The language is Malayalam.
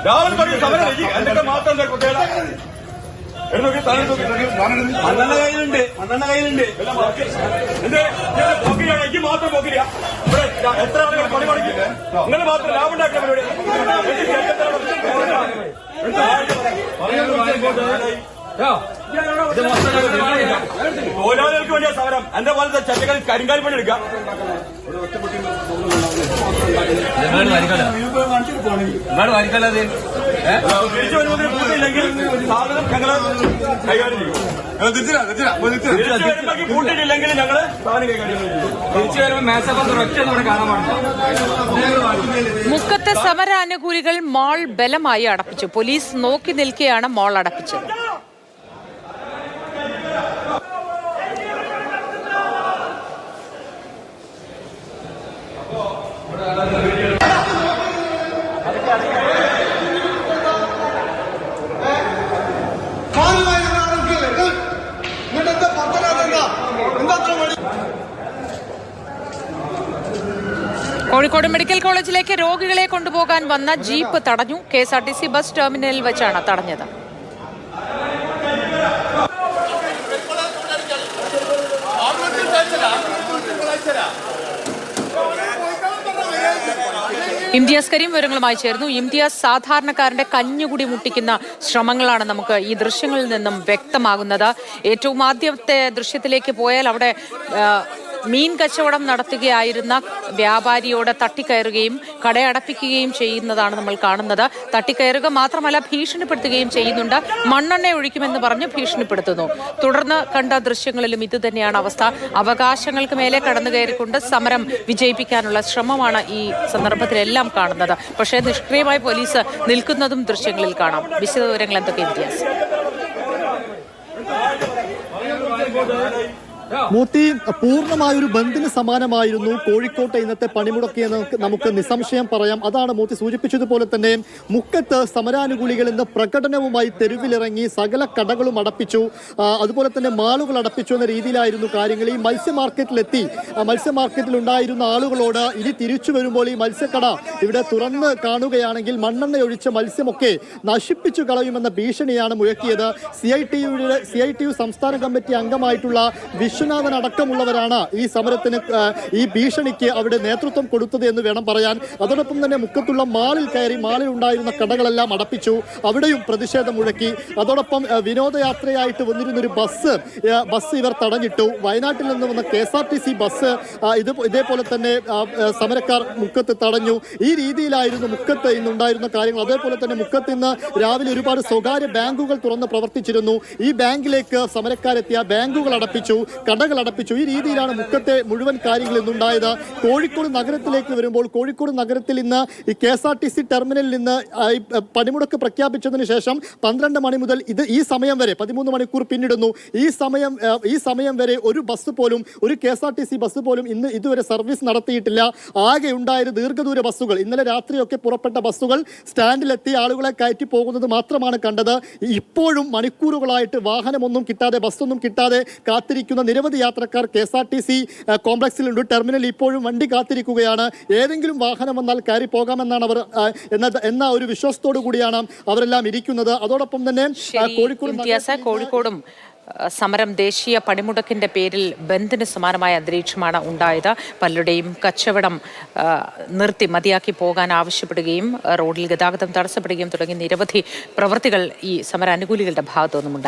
രാഹുൽ പറയും സമരം എന്തൊക്കെ മാത്രം മണ്ണെണ്ണ കയ്യിലുണ്ട് എനിക്ക് മാത്രം പോക്കില്ല. ഇവിടെ എത്ര ആളുകൾ പണി പണിക്കും നിങ്ങൾ മാത്രം ലാഭം ഉണ്ടാക്കുന്ന തൊഴിലാളികൾക്ക് വേണ്ടിയ സമരം. എന്റെ പോലത്തെ ചട്ടക്കാരി കരിങ്കാലി പണി എടുക്കാം. തിരിച്ചു വരുമ്പോൾ കൂട്ടിയില്ലെങ്കിൽ സാധനം ഞങ്ങള് കൈകാര്യം ചെയ്യും. കൂട്ടിയിട്ടില്ലെങ്കിൽ ഞങ്ങള് സാധനം കൈകാര്യം ചെയ്യും. തിരിച്ചു വരുമ്പോൾ മേശപ്പുറത്ത് ഒറ്റ കാണാൻ പാടില്ല. മുക്കത്തെ സമരാനുകൂലികൾ മാൾ ബലമായി അടപ്പിച്ചു. പോലീസ് നോക്കി നിൽക്കെയാണ് മാൾ അടപ്പിച്ചത്. കോഴിക്കോട് മെഡിക്കൽ കോളേജിലേക്ക് രോഗികളെ കൊണ്ടുപോകാൻ വന്ന ജീപ്പ് തടഞ്ഞു. KSRTC ബസ് ടെർമിനലിൽ വെച്ചാണ് തടഞ്ഞത്. ഇംതിയാസ് കരീം വിവരങ്ങളുമായി ചേർന്നു. ഇംതിയാസ്, സാധാരണക്കാരന്റെ കഞ്ഞുകുടി മുട്ടിക്കുന്ന ശ്രമങ്ങളാണ് നമുക്ക് ഈ ദൃശ്യങ്ങളിൽ നിന്നും വ്യക്തമാകുന്നത്. ഏറ്റവും ആദ്യത്തെ ദൃശ്യത്തിലേക്ക് പോയാൽ അവിടെ മീൻ കച്ചവടം നടത്തുകയായിരുന്ന വ്യാപാരിയോട് തട്ടിക്കയറുകയും കടയടപ്പിക്കുകയും ചെയ്യുന്നതാണ് നമ്മൾ കാണുന്നത്. തട്ടിക്കയറുക മാത്രമല്ല, ഭീഷണിപ്പെടുത്തുകയും ചെയ്യുന്നുണ്ട്. മണ്ണെണ്ണ ഒഴിക്കുമെന്ന് പറഞ്ഞ് ഭീഷണിപ്പെടുത്തുന്നു. തുടർന്ന് കണ്ട ദൃശ്യങ്ങളിലും ഇത് തന്നെയാണ് അവസ്ഥ. അവകാശങ്ങൾക്ക് മേലെ കടന്നു കയറിക്കൊണ്ട് സമരം വിജയിപ്പിക്കാനുള്ള ശ്രമമാണ് ഈ സന്ദർഭത്തിലെല്ലാം കാണുന്നത്. പക്ഷേ നിഷ്ക്രിയമായി പോലീസ് നിൽക്കുന്നതും ദൃശ്യങ്ങളിൽ കാണാം. വിശദവിവരങ്ങൾ എന്തൊക്കെ ഇംതിയാസ്? മൂർത്തി, പൂർണ്ണമായൊരു ബന്ദിന് സമാനമായിരുന്നു കോഴിക്കോട്ടെ ഇന്നത്തെ പണിമുടക്കിയെന്ന് നമുക്ക് നിസ്സംശയം പറയാം. അതാണ് മൂർത്തി സൂചിപ്പിച്ചതുപോലെ തന്നെ മുക്കത്ത് സമരാനുകൂലികൾ ഇന്ന് പ്രകടനവുമായി തെരുവിലിറങ്ങി സകല കടകളും അടപ്പിച്ചു, അതുപോലെ തന്നെ മാളുകൾ അടപ്പിച്ചു എന്ന രീതിയിലായിരുന്നു കാര്യങ്ങൾ. ഈ മത്സ്യ മാർക്കറ്റിലെത്തി മത്സ്യ മാർക്കറ്റിൽ ഉണ്ടായിരുന്ന ആളുകളോട് ഇനി തിരിച്ചു വരുമ്പോൾ ഈ മത്സ്യക്കട ഇവിടെ തുറന്ന് കാണുകയാണെങ്കിൽ മണ്ണെണ്ണ ഒഴിച്ച മത്സ്യമൊക്കെ നശിപ്പിച്ചു കളയുമെന്ന ഭീഷണിയാണ് മുഴക്കിയത്. CITU സംസ്ഥാന കമ്മിറ്റി അംഗമായിട്ടുള്ള വിശ്വനാഥൻ അടക്കമുള്ളവരാണ് ഈ സമരത്തിന്, ഈ ഭീഷണിക്ക് അവിടെ നേതൃത്വം കൊടുത്തത് എന്ന് വേണം പറയാൻ. അതോടൊപ്പം തന്നെ മുക്കത്തുള്ള മാളിൽ കയറി മാളിൽ ഉണ്ടായിരുന്ന കടകളെല്ലാം അടപ്പിച്ചു, അവിടെയും പ്രതിഷേധം മുഴക്കി. അതോടൊപ്പം വിനോദയാത്രയായിട്ട് വന്നിരുന്നൊരു ബസ് ഇവർ തടഞ്ഞിട്ടു. വയനാട്ടിൽ നിന്ന് വന്ന KSRTC ബസ് ഇതേപോലെ തന്നെ സമരക്കാർ മുക്കത്ത് തടഞ്ഞു. ഈ രീതിയിലായിരുന്നു മുക്കത്ത് ഇന്നുണ്ടായിരുന്ന കാര്യങ്ങൾ. അതേപോലെ തന്നെ മുക്കത്ത് ഇന്ന് രാവിലെ ഒരുപാട് സ്വകാര്യ ബാങ്കുകൾ തുറന്ന് പ്രവർത്തിച്ചിരുന്നു. ഈ ബാങ്കിലേക്ക് സമരക്കാരെത്തിയ ബാങ്കുകൾ അടപ്പിച്ചു, കടകൾ അടപ്പിച്ചു. ഈ രീതിയിലാണ് മുക്കത്തെ മുഴുവൻ കാര്യങ്ങൾ ഇന്നുണ്ടായത്. കോഴിക്കോട് നഗരത്തിലേക്ക് വരുമ്പോൾ കോഴിക്കോട് നഗരത്തിൽ ഇന്ന് ഈ KSRTC ടെർമിനലിൽ നിന്ന് പണിമുടക്ക് പ്രഖ്യാപിച്ചതിന് ശേഷം 12 മണി മുതൽ ഈ സമയം വരെ 13 മണിക്കൂർ പിന്നിടുന്നു. ഈ സമയം വരെ ഒരു ബസ് പോലും, ഒരു KSRTC ബസ് പോലും ഇന്ന് ഇതുവരെ സർവീസ് നടത്തിയിട്ടില്ല. ആകെ ഉണ്ടായത് ദീർഘദൂര ബസ്സുകൾ. ഇന്നലെ രാത്രിയൊക്കെ പുറപ്പെട്ട ബസ്സുകൾ സ്റ്റാൻഡിലെത്തി ആളുകളെ കയറ്റി പോകുന്നത് മാത്രമാണ് കണ്ടത്. ഇപ്പോഴും മണിക്കൂറുകളായിട്ട് വാഹനമൊന്നും കിട്ടാതെ, ബസ്സൊന്നും കിട്ടാതെ കാത്തിരിക്കുന്ന നിരവധി യാത്രക്കാർ KSRTC കോംപ്ലക്സിലുണ്ട്. ടെർമിനലിൽ ഇപ്പോഴും വണ്ടി കാത്തിരിക്കുകയാണ്. ഏതെങ്കിലും വാഹനം വന്നാൽ കയറി പോകാമെന്നാണ് അവർ എന്ന ഒരു വിശ്വാസത്തോടു കൂടിയാണ് അവരെല്ലാം ഇരിക്കുന്നത്. അതോടൊപ്പം തന്നെ കോഴിക്കോടും സമരം ദേശീയ പണിമുടക്കിന്റെ പേരിൽ ബന്ദിന് സമാനമായ അന്തരീക്ഷമാണ് ഉണ്ടായത്. പലരുടെയും കച്ചവടം നിർത്തി മതിയാക്കി പോകാൻ ആവശ്യപ്പെടുകയും റോഡിൽ ഗതാഗതം തടസ്സപ്പെടുകയും തുടങ്ങി നിരവധി പ്രവൃത്തികൾ ഈ സമരാനുകൂലികളുടെ ഭാഗത്തുനിന്നുമുണ്ടായി.